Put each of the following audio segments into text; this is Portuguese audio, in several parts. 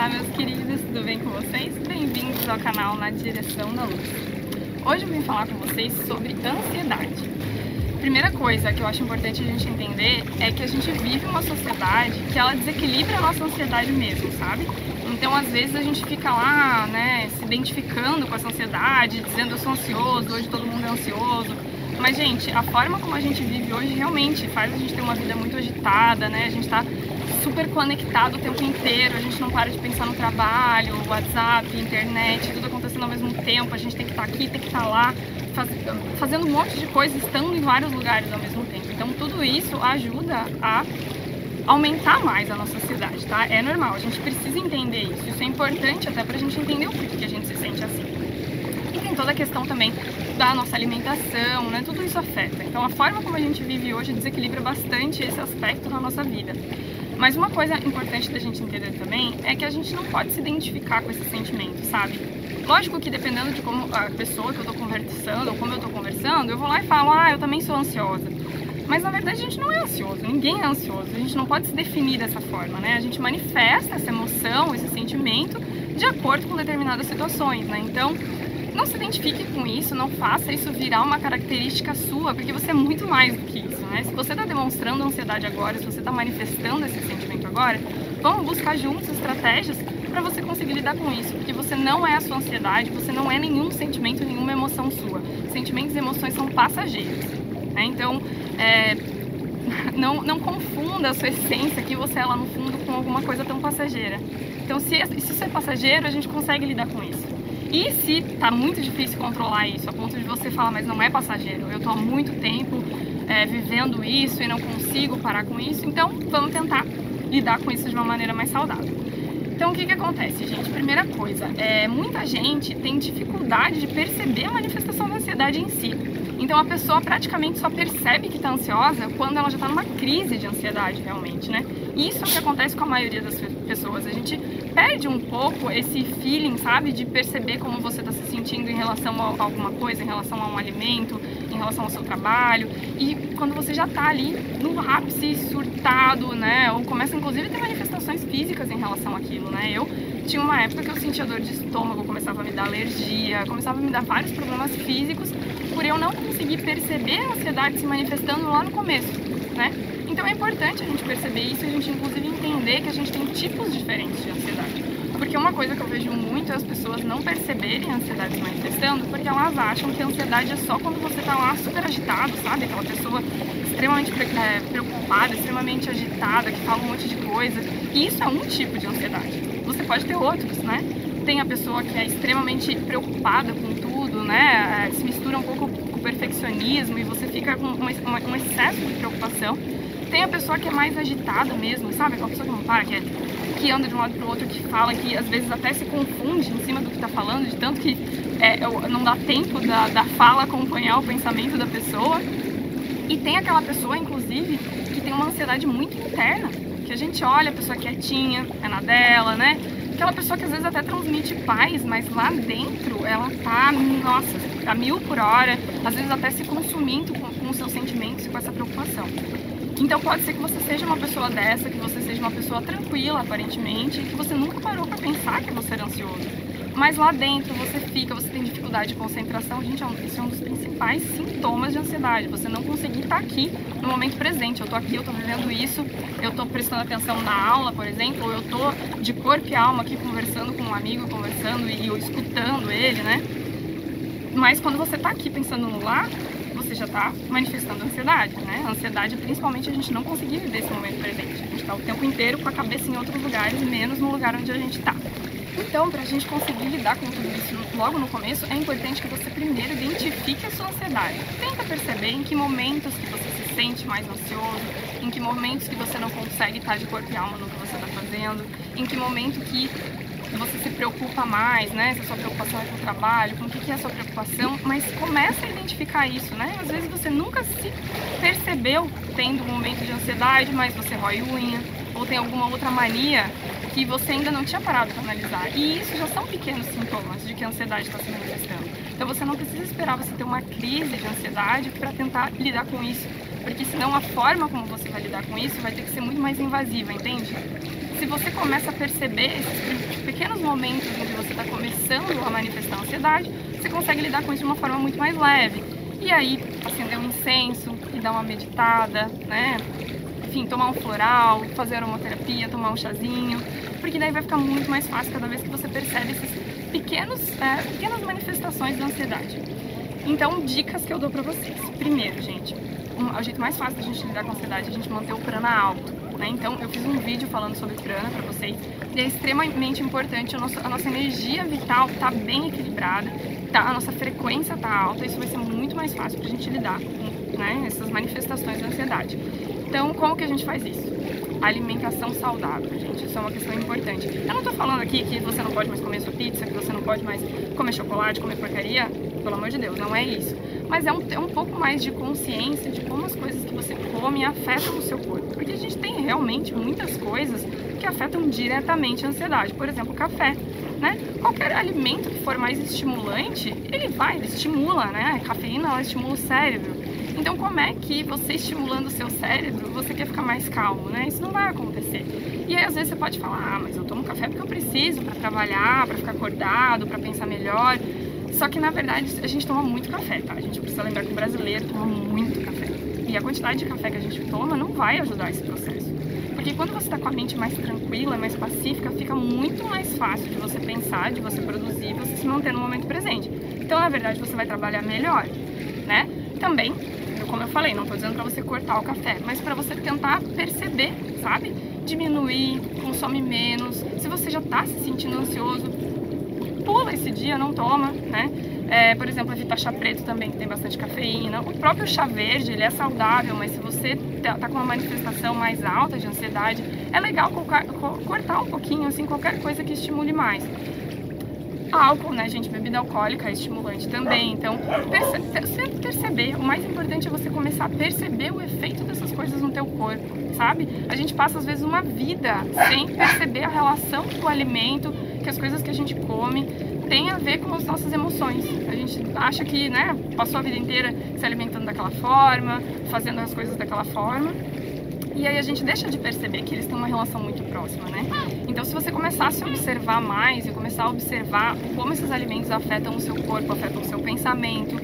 Olá, meus queridos, tudo bem com vocês? Bem-vindos ao canal Na Direção da Luz. Hoje eu vim falar com vocês sobre ansiedade. Primeira coisa que eu acho importante a gente entender é que a gente vive uma sociedade que ela desequilibra a nossa ansiedade mesmo, sabe? Então, às vezes a gente fica lá, né, se identificando com essa ansiedade, dizendo eu sou ansioso, hoje todo mundo é ansioso. Mas, gente, a forma como a gente vive hoje realmente faz a gente ter uma vida muito agitada, né? A gente tá super conectado o tempo inteiro, a gente não para de pensar no trabalho, WhatsApp, internet, tudo acontecendo ao mesmo tempo, a gente tem que estar aqui, tem que estar lá, fazendo um monte de coisa, estando em vários lugares ao mesmo tempo. Então tudo isso ajuda a aumentar mais a nossa ansiedade, tá? É normal, a gente precisa entender isso, isso é importante até pra gente entender o porquê que a gente se sente assim. E tem toda a questão também da nossa alimentação, né? Tudo isso afeta. Então a forma como a gente vive hoje desequilibra bastante esse aspecto na nossa vida. Mas uma coisa importante da gente entender também é que a gente não pode se identificar com esse sentimento, sabe? Lógico que dependendo de como a pessoa que eu tô conversando ou como eu tô conversando, eu vou lá e falo, eu também sou ansiosa. Mas na verdade a gente não é ansioso, ninguém é ansioso, a gente não pode se definir dessa forma, né? A gente manifesta essa emoção, esse sentimento de acordo com determinadas situações, né? Então, não se identifique com isso, não faça isso virar uma característica sua, porque você é muito mais do que isso, né? Se você está demonstrando ansiedade agora, se você está manifestando esse sentimento agora, vamos buscar juntos estratégias para você conseguir lidar com isso, porque você não é a sua ansiedade, você não é nenhum sentimento, nenhuma emoção sua. Sentimentos e emoções são passageiros, né? Então, não confunda a sua essência, que você é lá no fundo, com alguma coisa tão passageira. Então, se isso é passageiro, a gente consegue lidar com isso. E se tá muito difícil controlar isso, a ponto de você falar, mas não é passageiro, eu tô há muito tempo vivendo isso e não consigo parar com isso, então vamos tentar lidar com isso de uma maneira mais saudável. Então o que acontece, gente? Primeira coisa, muita gente tem dificuldade de perceber a manifestação da ansiedade em si. Então a pessoa praticamente só percebe que está ansiosa quando ela já está numa crise de ansiedade realmente, né? E isso é o que acontece com a maioria das pessoas. A gente perde um pouco esse feeling, sabe? De perceber como você está se sentindo em relação a alguma coisa, em relação a um alimento, em relação ao seu trabalho. E quando você já está ali no ápice, surtado, né? Ou começa inclusive a ter manifestações físicas em relação àquilo, né? Eu tinha uma época que eu sentia dor de estômago, começava a me dar alergia, começava a me dar vários problemas físicos por eu não conseguir perceber a ansiedade se manifestando lá no começo, né? Então é importante a gente perceber isso e a gente inclusive entender que a gente tem tipos diferentes de ansiedade. Porque uma coisa que eu vejo muito é as pessoas não perceberem a ansiedade se manifestando porque elas acham que a ansiedade é só quando você tá lá super agitado, sabe? Aquela pessoa extremamente preocupada, extremamente agitada, que fala um monte de coisa. E isso é um tipo de ansiedade. Você pode ter outros, né? Tem a pessoa que é extremamente preocupada com tudo, né? Se mistura um pouco com o perfeccionismo e você fica com um excesso de preocupação. Tem a pessoa que é mais agitada mesmo, sabe? Aquela pessoa que não para, que anda de um lado pro outro, que fala, que às vezes até se confunde em cima do que tá falando, de tanto que não dá tempo da fala acompanhar o pensamento da pessoa. E tem aquela pessoa, inclusive, que tem uma ansiedade muito interna, que a gente olha a pessoa quietinha, é na dela, né? Aquela pessoa que às vezes até transmite paz, mas lá dentro ela tá, nossa, a 1000 por hora, às vezes até se consumindo com os seus sentimentos e com essa preocupação. Então pode ser que você seja uma pessoa dessa, que você seja uma pessoa tranquila, aparentemente, que você nunca parou pra pensar que você era ansioso. Mas lá dentro você tem dificuldade de concentração. Gente, esse é um dos principais sintomas de ansiedade. Você não conseguir estar aqui no momento presente. Eu tô aqui, eu tô vivendo isso, eu tô prestando atenção na aula, por exemplo, ou eu tô de corpo e alma aqui conversando com um amigo, e eu escutando ele, né? Mas quando você tá aqui pensando no lá, você já está manifestando ansiedade, né? A ansiedade, principalmente, a gente não conseguir viver esse momento presente. A gente está o tempo inteiro com a cabeça em outros lugares, menos no lugar onde a gente está. Então, para a gente conseguir lidar com tudo isso logo no começo, é importante que você primeiro identifique a sua ansiedade. Tenta perceber em que momentos que você se sente mais ansioso, em que momentos que você não consegue estar de corpo e alma no que você está fazendo, em que momento que você se preocupa mais, né? Se a sua preocupação é com o trabalho, com o que é a sua preocupação, mas começa a identificar isso, né? Às vezes você nunca se percebeu tendo um momento de ansiedade, mas você rói unha, ou tem alguma outra mania que você ainda não tinha parado para analisar. E isso já são pequenos sintomas de que a ansiedade está se manifestando. Então você não precisa esperar você ter uma crise de ansiedade para tentar lidar com isso. porque senão a forma como você vai lidar com isso vai ter que ser muito mais invasiva, entende? Se você começa a perceber esses pequenos momentos em que você está começando a manifestar ansiedade, você consegue lidar com isso de uma forma muito mais leve. E aí, acender um incenso e dar uma meditada, né? Enfim, tomar um floral, fazer aromaterapia, tomar um chazinho, porque daí vai ficar muito mais fácil cada vez que você percebe essas pequenas manifestações da ansiedade. Então, dicas que eu dou pra vocês. Primeiro, gente, o jeito mais fácil da gente lidar com a ansiedade é a gente manter o prana alto, né? Então, eu fiz um vídeo falando sobre prana pra vocês, e é extremamente importante a nossa energia vital tá bem equilibrada, a nossa frequência tá alta, isso vai ser muito mais fácil pra gente lidar com, né, essas manifestações da ansiedade. Então, como que a gente faz isso? Alimentação saudável, gente, isso é uma questão importante. Eu não tô falando aqui que você não pode mais comer sua pizza, que você não pode mais comer chocolate, comer porcaria, pelo amor de Deus, não é isso. Mas é um pouco mais de consciência de como as coisas que você come afetam o seu corpo. Porque a gente tem realmente muitas coisas que afetam diretamente a ansiedade. Por exemplo, o café, né? Qualquer alimento que for mais estimulante, ele estimula, né? A cafeína, ela estimula o cérebro. Então, como é que você estimulando o seu cérebro, você quer ficar mais calmo, né? Isso não vai acontecer. E aí, às vezes, você pode falar, mas eu tomo café porque eu preciso para trabalhar, para ficar acordado, para pensar melhor. Só que, na verdade, a gente toma muito café, tá? A gente precisa lembrar que o brasileiro toma muito café. E a quantidade de café que a gente toma não vai ajudar esse processo. Porque quando você está com a mente mais tranquila, mais pacífica, fica muito mais fácil de você pensar, de você produzir, você se manter no momento presente. Então, na verdade, você vai trabalhar melhor, né? Também, como eu falei, não estou dizendo para você cortar o café, mas para você tentar perceber, sabe? Diminuir, consome menos. Se você já está se sentindo ansioso, pula esse dia, não toma, né? Por exemplo, evitar chá preto também, que tem bastante cafeína. O próprio chá verde, ele é saudável, mas se você tá com uma manifestação mais alta de ansiedade, é legal cortar um pouquinho, assim, qualquer coisa que estimule mais. Álcool, né, gente? Bebida alcoólica é estimulante também. Então, sempre perceber. O mais importante é você começar a perceber o efeito dessas coisas no teu corpo, sabe? A gente passa, às vezes, uma vida sem perceber a relação que o alimento, que as coisas que a gente come tem a ver com as nossas emoções. A gente acha que, né, passou a vida inteira se alimentando daquela forma, fazendo as coisas daquela forma. E aí a gente deixa de perceber que eles têm uma relação muito próxima, né? Então, se você começar a se observar mais e começar a observar como esses alimentos afetam o seu corpo, afetam o seu pensamento,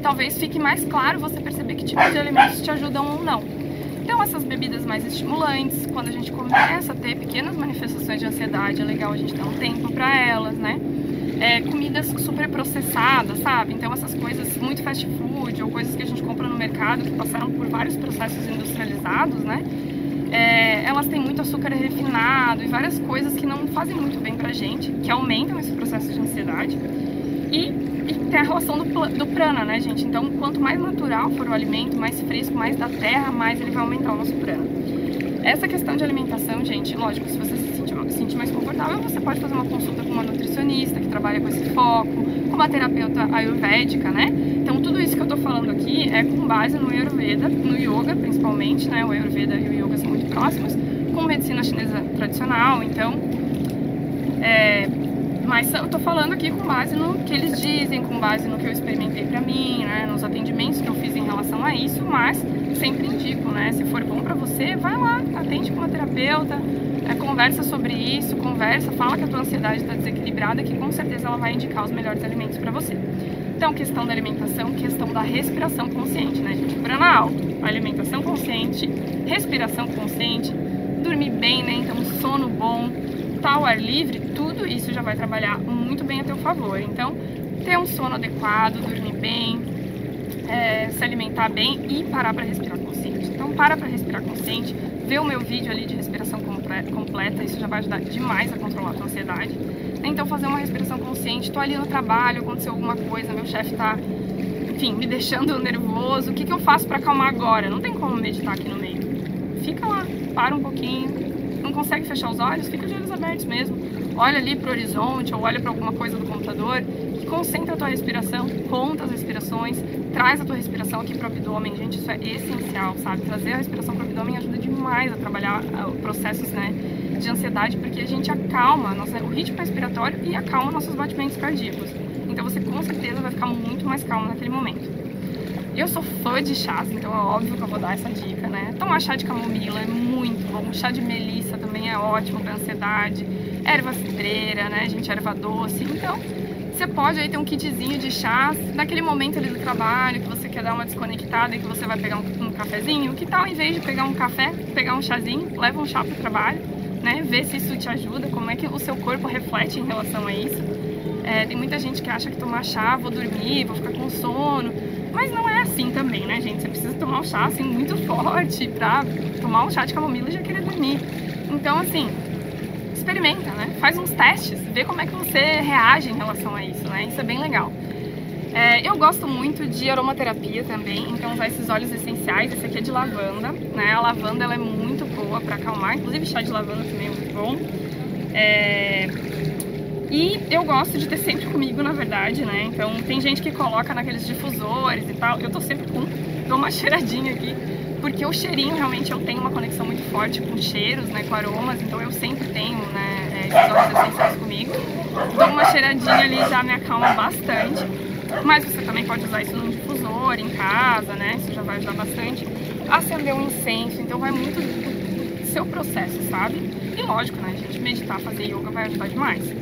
talvez fique mais claro você perceber que tipo de alimentos te ajudam ou não. Então, essas bebidas mais estimulantes, quando a gente começa a ter pequenas manifestações de ansiedade, é legal a gente dar um tempo para elas, né? Comidas super processadas, sabe? Então, essas coisas muito fast food ou coisas que a gente compra no mercado que passaram por vários processos industrializados, né? Elas têm muito açúcar refinado e várias coisas que não fazem muito bem pra gente, que aumentam esse processo de ansiedade. E tem a relação do prana, né, gente? Então, quanto mais natural for o alimento, mais fresco, mais da terra, mais ele vai aumentar o nosso prana. Essa questão de alimentação, gente, lógico, se você se sentir mais confortável, você pode fazer uma consulta com uma nutricionista que trabalha com esse foco, com uma terapeuta ayurvédica, né? Então, tudo isso que eu tô falando aqui é com base no Ayurveda, no Yoga, principalmente, né? O Ayurveda e o Yoga são muito próximos, com medicina chinesa tradicional, então... Mas eu tô falando aqui com base no que eles dizem, com base no que eu experimentei pra mim, né? Nos atendimentos que eu fiz em relação a isso, mas sempre indico, né? Se for bom pra você, vai lá, atende com uma terapeuta, conversa sobre isso, fala que a tua ansiedade está desequilibrada, que com certeza ela vai indicar os melhores alimentos pra você. Então, questão da alimentação, questão da respiração consciente, né, gente? Prana alto, alimentação consciente, respiração consciente, dormir bem, né? Então, sono bom, ao ar livre, tudo isso já vai trabalhar muito bem a teu favor. Então, ter um sono adequado, dormir bem, se alimentar bem e parar para respirar consciente. Então, para respirar consciente, vê o meu vídeo ali de respiração completa, isso já vai ajudar demais a controlar a tua ansiedade. Então, fazer uma respiração consciente, tô ali no trabalho, aconteceu alguma coisa, meu chefe tá, enfim, me deixando nervoso, o que eu faço para acalmar agora? Não tem como meditar aqui no meio. Fica lá, para um pouquinho. Não consegue fechar os olhos, fica de olhos abertos mesmo. Olha ali pro horizonte ou olha para alguma coisa do computador e concentra a tua respiração, conta as respirações, traz a tua respiração aqui pro abdômen. Gente, isso é essencial, sabe? Trazer a respiração pro abdômen ajuda demais a trabalhar processos, né, de ansiedade, porque a gente acalma o ritmo respiratório e acalma nossos batimentos cardíacos. Então você com certeza vai ficar muito mais calmo naquele momento. Eu sou fã de chás, então é óbvio que eu vou dar essa dica, né? Tomar chá de camomila é muito bom, chá de melissa também é ótimo para ansiedade, erva cidreira, né, gente, erva doce. Então, você pode aí ter um kitzinho de chás, naquele momento ali do trabalho, que você quer dar uma desconectada e que você vai pegar um cafezinho, que tal, em vez de pegar um café, pegar um chazinho, leva um chá pro trabalho, né, ver se isso te ajuda, como é que o seu corpo reflete em relação a isso. Tem muita gente que acha que tomar chá, vou dormir, vou ficar com sono, mas não é assim também, né, gente? Você precisa tomar um chá, assim, muito forte pra tomar um chá de camomila e já querer dormir. Então, assim, experimenta, né? Faz uns testes, vê como é que você reage em relação a isso, né? Isso é bem legal. Eu gosto muito de aromaterapia também, então usar esses óleos essenciais. Esse aqui é de lavanda, né? A lavanda ela é muito boa para acalmar, inclusive chá de lavanda também é muito bom. E eu gosto de ter sempre comigo, na verdade, né? Então tem gente que coloca naqueles difusores e tal, eu tô sempre com, dou uma cheiradinha aqui, porque o cheirinho realmente eu tenho uma conexão muito forte com cheiros, né, com aromas, então eu sempre tenho, né, esses óleos essenciais comigo. Dou uma cheiradinha ali, já me acalma bastante, mas você também pode usar isso num difusor, em casa, né, isso já vai ajudar bastante. Acender um incenso, então vai muito do seu processo, sabe? E lógico, né, gente, meditar, fazer yoga vai ajudar demais.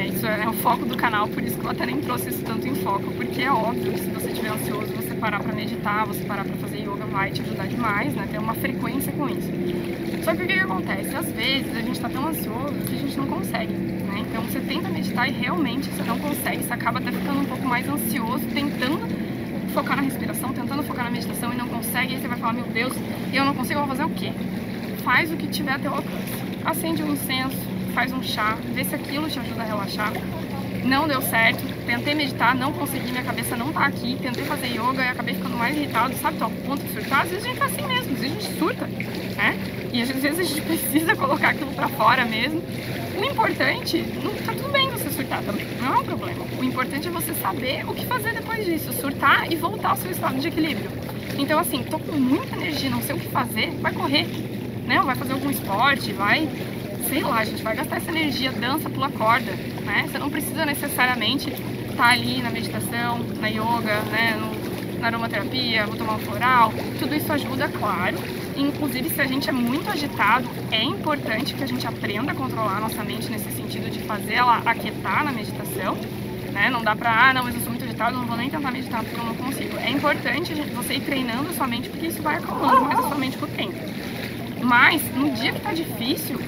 Isso é o foco do canal, por isso que eu até nem trouxe isso tanto em foco, porque é óbvio que se você estiver ansioso, você parar pra meditar, você parar pra fazer yoga vai te ajudar demais, né? Ter uma frequência com isso. Só que o que acontece? Às vezes a gente tá tão ansioso que a gente não consegue, né? Então você tenta meditar e realmente você não consegue, você acaba até ficando um pouco mais ansioso, tentando focar na respiração, tentando focar na meditação e não consegue, e aí você vai falar, meu Deus, eu não consigo, eu vou fazer o quê? Faz o que tiver a teu alcance. Acende um incenso, faz um chá, vê se aquilo te ajuda a relaxar. Não deu certo, tentei meditar, não consegui, minha cabeça não tá aqui, tentei fazer yoga e acabei ficando mais irritado, sabe, tô ao ponto de surtar. Às vezes a gente tá assim mesmo, às vezes a gente surta, né? E às vezes a gente precisa colocar aquilo pra fora mesmo. O importante, não, tá tudo bem você surtar também, não é um problema. O importante é você saber o que fazer depois disso, surtar e voltar ao seu estado de equilíbrio. Então assim, tô com muita energia, não sei o que fazer, vai correr, né? Vai fazer algum esporte, vai... sei lá, a gente vai gastar essa energia, dança, pula corda, né? Você não precisa necessariamente estar ali na meditação, na yoga, né? Na aromaterapia, vou tomar um floral, tudo isso ajuda, claro. Inclusive, se a gente é muito agitado, é importante que a gente aprenda a controlar a nossa mente nesse sentido de fazer ela aquietar na meditação, né? Não dá pra, não, mas eu sou muito agitado, não vou nem tentar meditar porque eu não consigo. É importante você ir treinando a sua mente, porque isso vai acalmando mais a sua mente por tempo. Mas, no dia que tá difícil,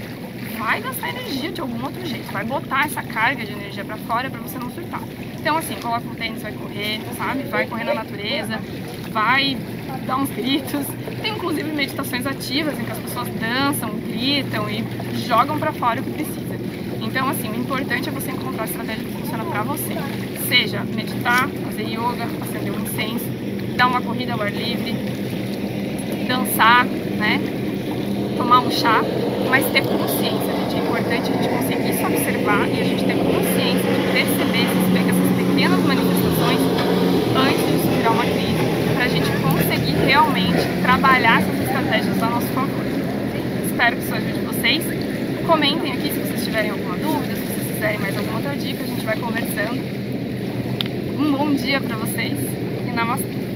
vai gastar energia de algum outro jeito, vai botar essa carga de energia pra fora pra você não surtar. Então assim, coloca um tênis, vai correr, sabe? Vai correr na natureza, vai dar uns gritos. Tem inclusive meditações ativas em que as pessoas dançam, gritam e jogam pra fora o que precisa. Então assim, o importante é você encontrar a estratégia que funciona pra você. Seja meditar, fazer yoga, acender um incenso, dar uma corrida ao ar livre, dançar, né? Tomar um chá, mas ter consciência, gente. É importante a gente conseguir se observar e a gente ter consciência de perceber essas pequenas manifestações antes de isso virar uma crise, para a gente conseguir realmente trabalhar essas estratégias a nosso favor. Espero que isso ajude vocês. Comentem aqui se vocês tiverem alguma dúvida, se vocês quiserem mais alguma outra dica, a gente vai conversando. Um bom dia para vocês e namastê!